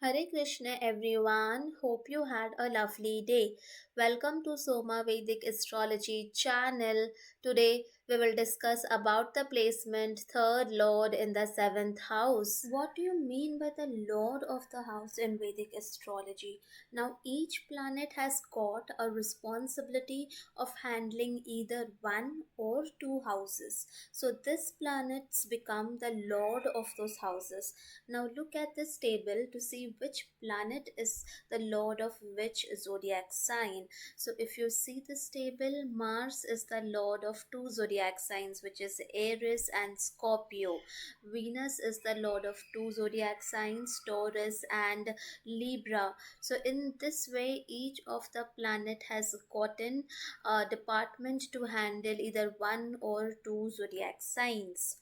Hare Krishna everyone. Hope you had a lovely day. Welcome to Soma Vedic Astrology channel. Today we will discuss about the placement third lord in the seventh house. What do you mean by the lord of the house in Vedic astrology? Now each planet has got a responsibility of handling either one or two houses. So this planets become the lord of those houses. Now look at this table to see which planet is the lord of which zodiac sign. So if you see this table, Mars is the lord of two zodiac signs, which is Aries and Scorpio. Venus is the lord of two zodiac signs, Taurus and Libra. So in this way, each of the planet has gotten a department to handle either one or two zodiac signs.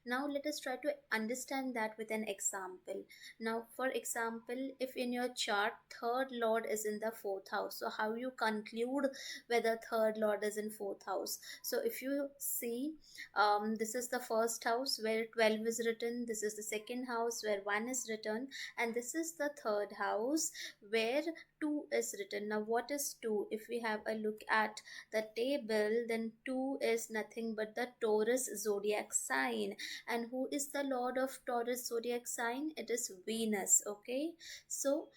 Now let us try to understand that with an example. Now for example, if in your chart third lord is in the fourth house, so how you conclude whether third lord is in fourth house? So if you see, this is the first house where 12 is written, this is the second house where 1 is written, and this is the third house where 2 is written. Now what is 2? If we have a look at the table, then 2 is nothing but the Taurus zodiac sign. And who is the lord of Taurus zodiac sign? It is Venus. Okay, so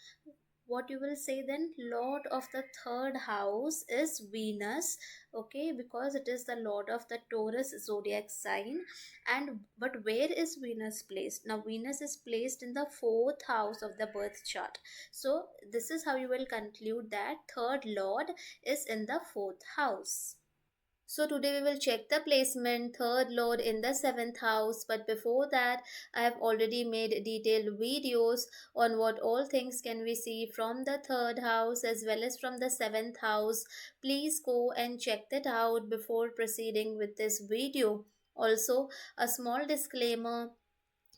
what you will say then, lord of the third house is Venus. Okay, because it is the lord of the Taurus zodiac sign. And but where is Venus placed? Now Venus is placed in the fourth house of the birth chart. So this is how you will conclude that third lord is in the fourth house. So today we will check the placement third lord in the seventh house. But before that, I have already made detailed videos on what all things can we see from the third house as well as from the seventh house. Please go and check that out before proceeding with this video. Also, a small disclaimer.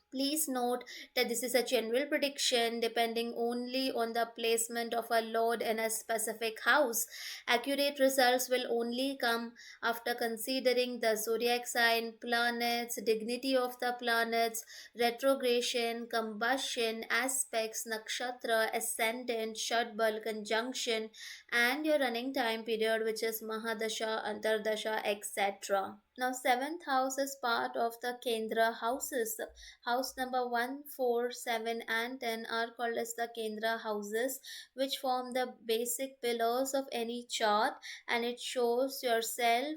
Please note that this is a general prediction depending only on the placement of a lord in a specific house. Accurate results will only come after considering the zodiac sign, planets, dignity of the planets, retrogression, combustion, aspects, nakshatra, ascendant, shadbal, conjunction, and your running time period, which is Mahadasha, Antardasha, etc. Now, seventh house is part of the Kendra houses. House number 1, 4, 7, and 10 are called as the Kendra houses, which form the basic pillars of any chart, and it shows yourself,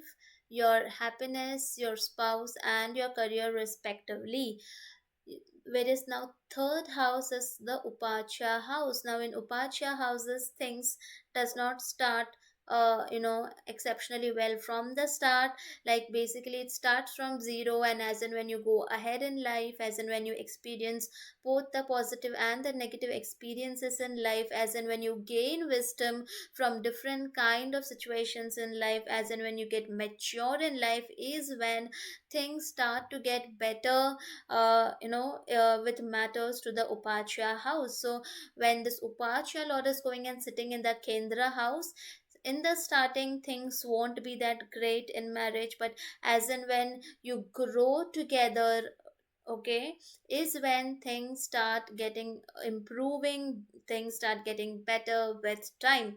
your happiness, your spouse, and your career respectively. Whereas now third house is the Upacha house. Now in Upacha houses, things does not start exceptionally well from the start. Like basically it starts from zero, and as in when you go ahead in life, as in when you experience both the positive and the negative experiences in life, as in when you gain wisdom from different kind of situations in life, as in when you get mature in life, is when things start to get better, with matters to the Upacha house. So when this Upacha lord is going and sitting in the Kendra house, in the starting things won't be that great in marriage, but as and when you grow together, okay, is when things start getting improving, things start getting better with time.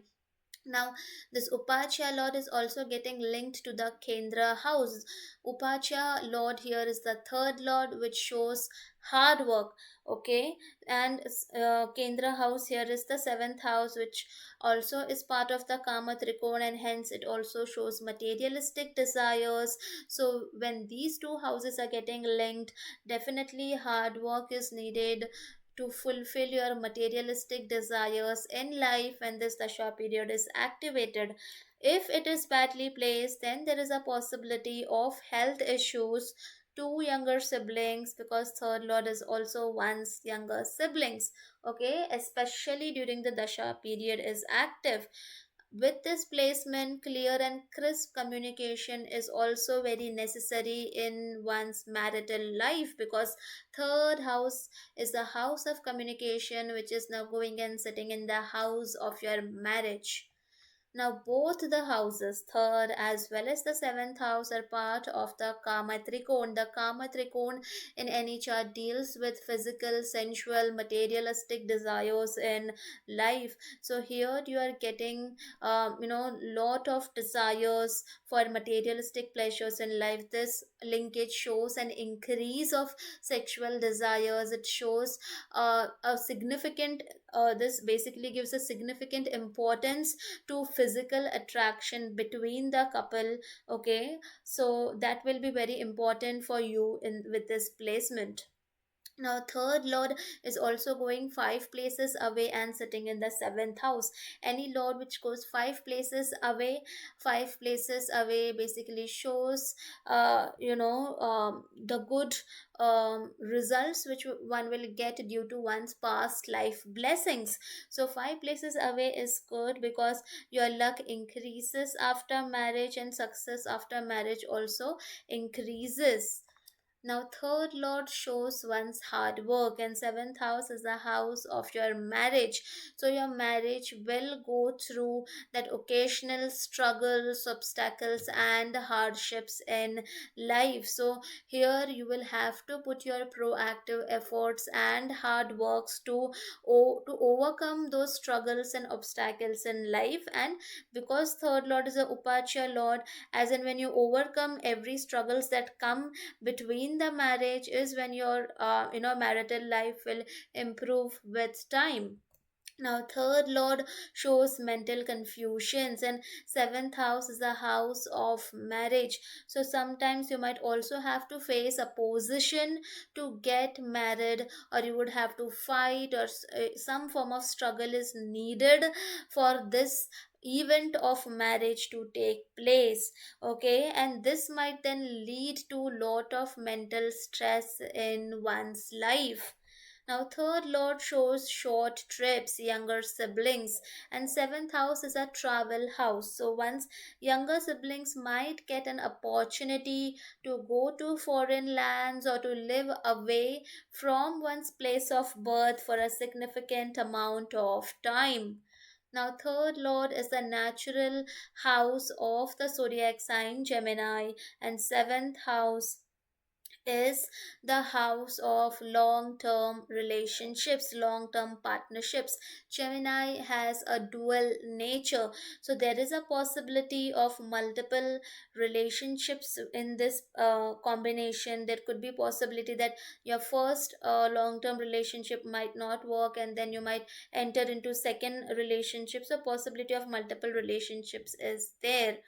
Now, this Upacha Lord is also getting linked to the Kendra house. Upacha Lord here is the third Lord, which shows hard work. Okay, and Kendra house here is the seventh house, which also is part of the Kama Trikona, and hence it also shows materialistic desires. So, when these two houses are getting linked, definitely hard work is needed to fulfill your materialistic desires in life when this dasha period is activated. If it is badly placed, then there is a possibility of health issues to younger siblings, because third lord is also one's younger siblings. Okay, especially during the dasha period is active. With this placement, clear and crisp communication is also very necessary in one's marital life, because third house is the house of communication, which is now going and sitting in the house of your marriage. Now, both the houses, third as well as the seventh house, are part of the Kama Trikon. The Kama Trikon in any chart deals with physical, sensual, materialistic desires in life. So here you are getting, lot of desires for materialistic pleasures in life. This linkage shows an increase of sexual desires. It shows a significant. This basically gives a significant importance to physical attraction between the couple. Okay, so that will be very important for you in with this placement. Now, third lord is also going five places away and sitting in the seventh house. Any lord which goes five places away basically shows, the good results which one will get due to one's past life blessings. So, five places away is good because your luck increases after marriage and success after marriage also increases. Now, third lord shows one's hard work, and seventh house is the house of your marriage. So, your marriage will go through that occasional struggles, obstacles, and hardships in life. So, here you will have to put your proactive efforts and hard works to overcome those struggles and obstacles in life. And because third lord is a upacha lord, as in when you overcome every struggles that come between the marriage, is when your marital life will improve with time. Now, third lord shows mental confusions, and seventh house is a house of marriage. So, sometimes you might also have to face opposition to get married, or you would have to fight, or some form of struggle is needed for this event of marriage to take place. Okay, and this might then lead to lot of mental stress in one's life. Now, third lord shows short trips, younger siblings, and seventh house is a travel house. So, one's younger siblings might get an opportunity to go to foreign lands or to live away from one's place of birth for a significant amount of time. Now, third lord is the natural house of the zodiac sign Gemini, and seventh house is the house of long term relationships, long term partnerships. Gemini has a dual nature, so there is a possibility of multiple relationships in this combination. There could be possibility that your first long term relationship might not work, and then you might enter into second relationships. So possibility of multiple relationships is there.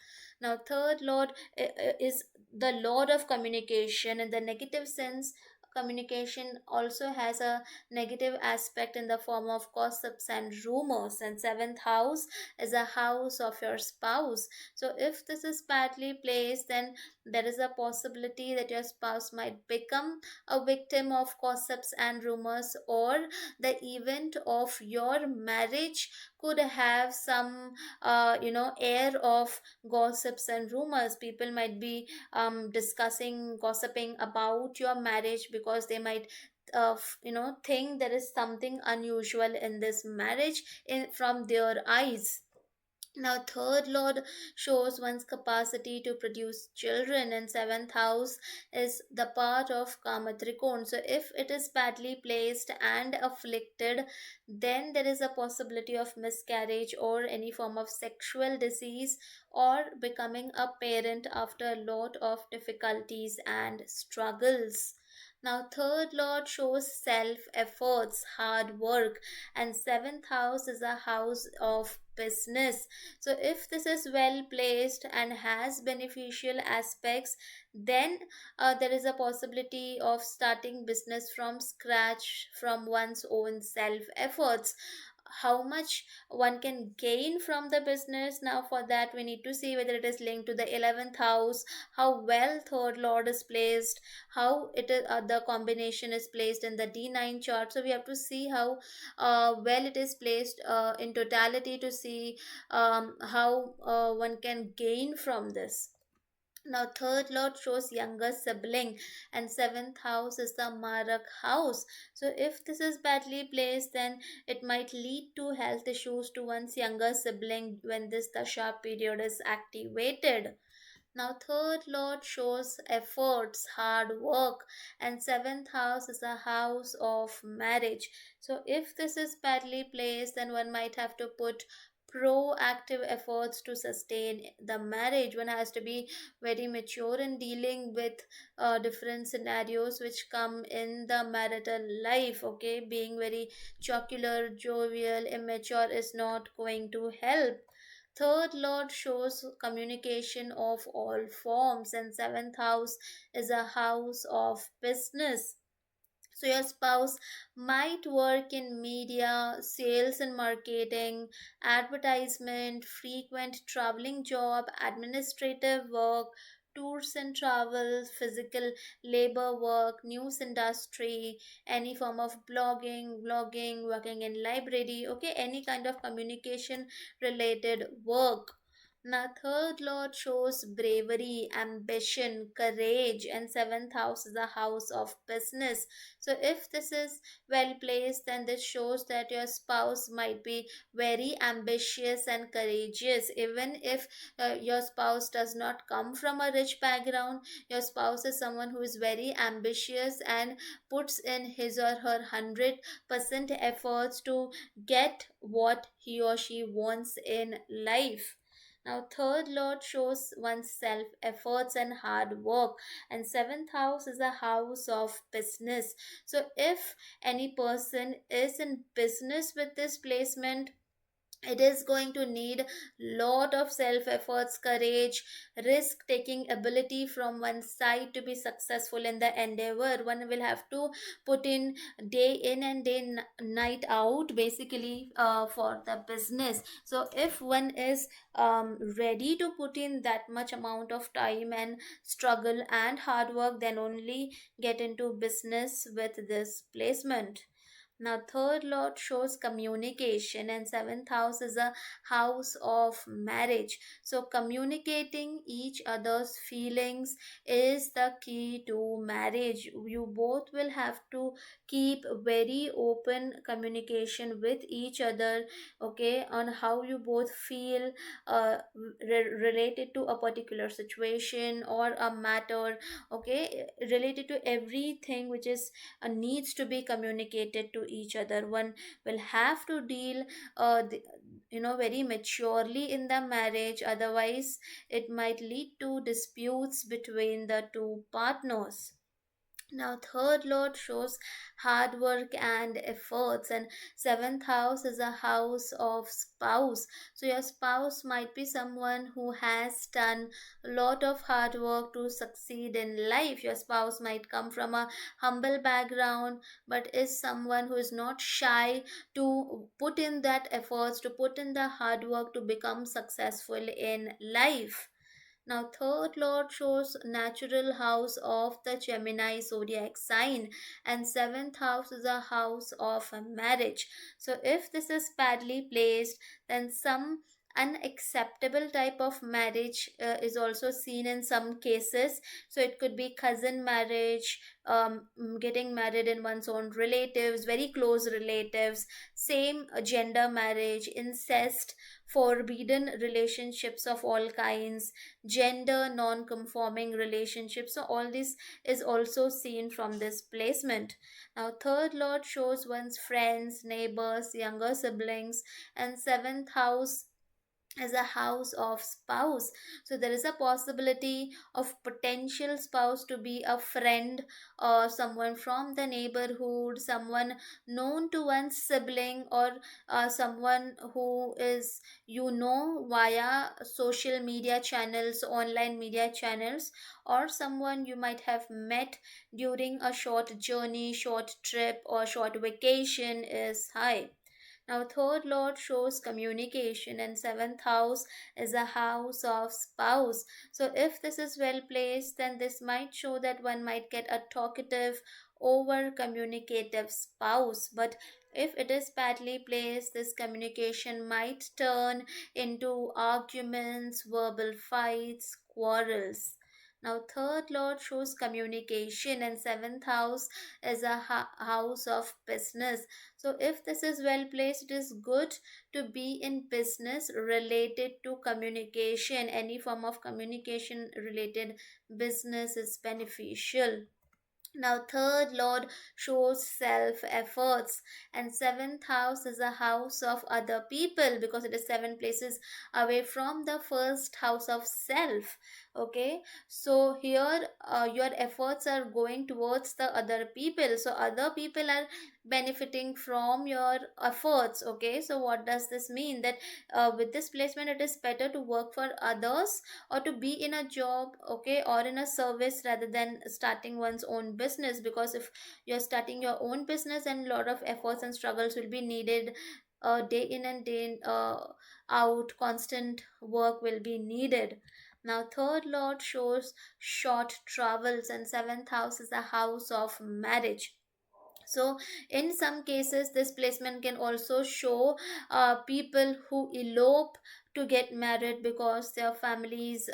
Now, third lord is the lord of communication. In the negative sense, communication also has a negative aspect in the form of gossips and rumors, and seventh house is a house of your spouse. So if this is badly placed, then there is a possibility that your spouse might become a victim of gossips and rumors, or the event of your marriage could have some air of gossips and rumors. People might be discussing, gossiping about your marriage because they might think there is something unusual in this marriage in from their eyes. Now, third lord shows one's capacity to produce children, and seventh house is the part of Kama Trikon. So, if it is badly placed and afflicted, then there is a possibility of miscarriage or any form of sexual disease, or becoming a parent after a lot of difficulties and struggles. Now, third lord shows self efforts, hard work, and seventh house is a house of business. So, if this is well placed and has beneficial aspects, then there is a possibility of starting business from scratch from one's own self efforts. How much one can gain from the business, now for that we need to see whether it is linked to the 11th house, how well third lord is placed, how it is the combination is placed in the D9 chart. So we have to see how well it is placed in totality to see how one can gain from this. Now, third lord shows younger sibling, and seventh house is the Marak house. So, if this is badly placed, then it might lead to health issues to one's younger sibling when this Dasha period is activated. Now, third lord shows efforts, hard work, and seventh house is a house of marriage. So, if this is badly placed, then one might have to put proactive efforts to sustain the marriage. One has to be very mature in dealing with different scenarios which come in the marital life. Okay, being very jocular, jovial, immature is not going to help. Third lord shows communication of all forms, and seventh house is a house of business. So, your spouse might work in media, sales and marketing, advertisement, frequent traveling job, administrative work, tours and travels, physical labor work, news industry, any form of blogging, vlogging, working in library, okay, any kind of communication related work. Now, third lord shows bravery, ambition, courage, and seventh house is a house of business. So, if this is well placed, then this shows that your spouse might be very ambitious and courageous. Even if your spouse does not come from a rich background, your spouse is someone who is very ambitious and puts in his or her 100% efforts to get what he or she wants in life. Now, third lord shows one's self efforts and hard work, and seventh house is a house of business. So, if any person is in business with this placement, it is going to need lot of self efforts, courage, risk taking ability from one side to be successful in the endeavor. One will have to put in day in and night out, basically, for the business. So, if one is ready to put in that much amount of time and struggle and hard work, then only get into business with this placement. Now, third lord shows communication, and seventh house is a house of marriage. So, communicating each other's feelings is the key to marriage. You both will have to keep very open communication with each other, okay, on how you both feel related to a particular situation or a matter, okay, related to everything which is needs to be communicated to each other. One will have to deal very maturely in the marriage, otherwise it might lead to disputes between the two partners. Now, third lord shows hard work and efforts, and seventh house is a house of spouse. So, your spouse might be someone who has done a lot of hard work to succeed in life. Your spouse might come from a humble background, but is someone who is not shy to put in that efforts, to put in the hard work to become successful in life. Now, third lord shows natural house of the Gemini zodiac sign, and seventh house is a house of marriage. So, if this is badly placed, then some unacceptable type of marriage is also seen in some cases. So, it could be cousin marriage, getting married in one's own relatives, very close relatives, same gender marriage, incest, forbidden relationships of all kinds, gender non-conforming relationships. So all this is also seen from this placement. Now, third lord shows one's friends, neighbors, younger siblings, and seventh house as a house of spouse. So there is a possibility of potential spouse to be a friend or someone from the neighborhood, someone known to one's sibling, or someone who is via social media channels, online media channels, or someone you might have met during a short journey, short trip, or short vacation is high. Now, third lord shows communication, and seventh house is a house of spouse. So, if this is well placed, then this might show that one might get a talkative, over communicative spouse. But if it is badly placed, this communication might turn into arguments, verbal fights, quarrels. Now third lord shows communication, and seventh house is a house of business. So if this is well placed, it is good to be in business related to communication. Any form of communication related business is beneficial. Now, third lord shows self efforts, and seventh house is a house of other people because it is seven places away from the first house of self. Okay, so here your efforts are going towards the other people, so other people are benefiting from your efforts. Okay, so what does this mean? That with this placement, it is better to work for others or to be in a job, okay, or in a service rather than starting one's own business, because if you're starting your own business, and a lot of efforts and struggles will be needed, day in and out, constant work will be needed. Now third lord shows short travels, and seventh house is a house of marriage. So in some cases this placement can also show people who elope to get married because their families,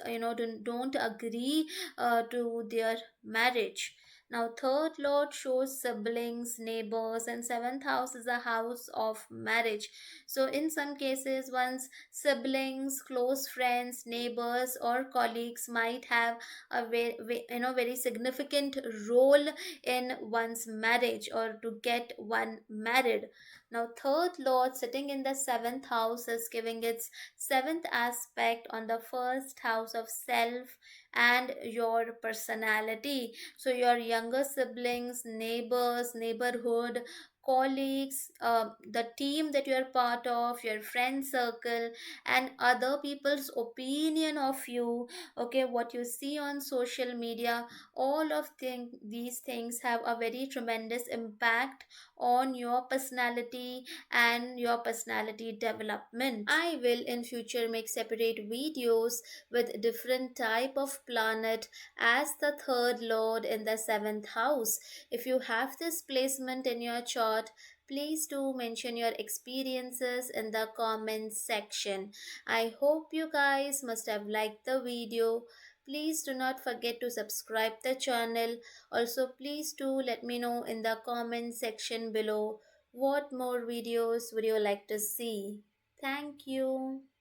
don't agree to their marriage. Now third lord shows siblings, neighbors, and seventh house is a house of marriage. So in some cases one's siblings, close friends, neighbors, or colleagues might have a very significant role in one's marriage or to get one married. Now, third lord sitting in the seventh house is giving its seventh aspect on the first house of self and your personality. So, your younger siblings, neighbors, neighborhood, colleagues, the team that you are part of, your friend circle, and other people's opinion of you, okay, what you see on social media, all of these things have a very tremendous impact on your personality and your personality development. I will in future make separate videos with different type of planet as the third lord in the seventh house. If you have this placement in your chart, please do mention your experiences in the comments section. I hope you guys must have liked the video. Please do not forget to subscribe the channel. Also, please do let me know in the comment section below what more videos would you like to see. Thank you.